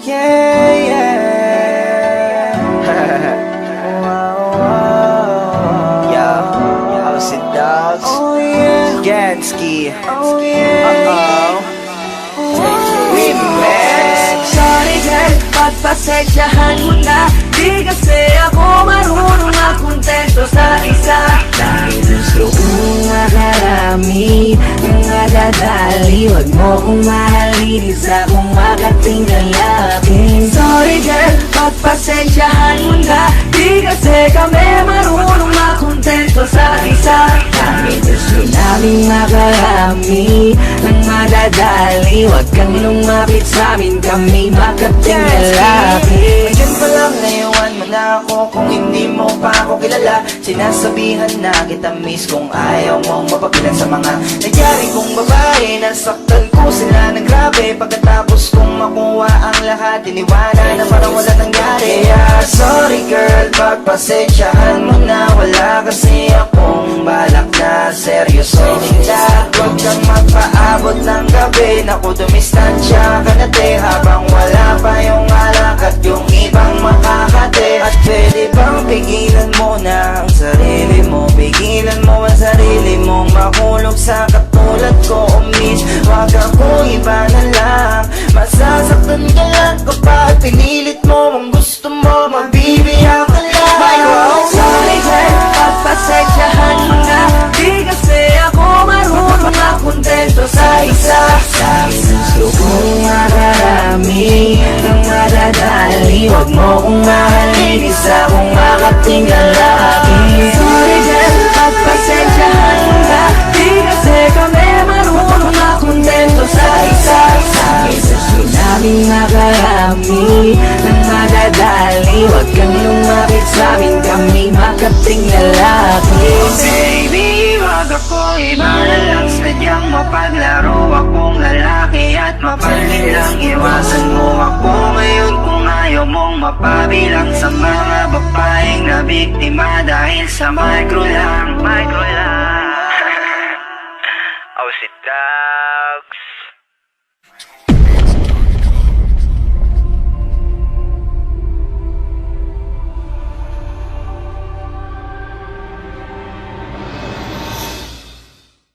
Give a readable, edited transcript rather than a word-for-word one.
Yeah, yeah. Yeah, House and Dogs. Oh yeah. Gansky. Oh yeah. Remix. Sorry girl, pagpasensyahan mo na. Di kasi ako marunong makontento sa isa. Dahil gusto kong makarami, madadali. Huwag mo kong mahalin, isa kong makating lalaki. Sorry girl, pagpasensyahan mo na. Di kasi kami marunong makontento sa isa. Dahil gusto namin makarami ng madadali. Huwag kang lumapit sa amin, kami makating lalaki. Diyan pa lang layuan mo na ako kung hindi mo pa ako kilala. Sinasabihan na kita miss kung ayaw mong mapagilan sa mga nangyari kong babae. Nasaktan ko sila ng grabe. Pagkatapos kong makuha ang lahat, iniwanan na parang wala nangyari. Kaya sorry girl, pagpasensyahan mo na. Wala kasi akong balak na seryoso nila. Huwag kang magpaabot ng gabi. Naku, dumistansya ka na te, habang wala pa yung alak at yung ibang makakate. At pwede bang pigilan mo na ang sarili mo? Pigilan mo ang sarili mong mahulog sa katulad ko, miss. Huwag ako iba na lang. Masasaktan ka lang kapag pinilit mo ang gusto mo, mabibiyak ka lang. Sorry girl, pagpasensyahan mo na. Di kasi ako marunong makontento sa isa. Dahil gusto kong makarami ng madadali. Huwag mo kong mahalin, isa kong makating lalaki. Sorry girl, pagpasensyahan mo na. Di kasi kami marunong makontento sa isa. Dahil gusto namin makarami ng madadali. Huwag kang lumapit sa amin, kami makating lalaki. Baby, wag ako iba na lang. Sadyang mapaglaro akong lalaki at mapalit lang. Iwasan mo ako ngayon kung ayaw mong mapabilang sa mga babaeng na biktima dahil sa micro lang.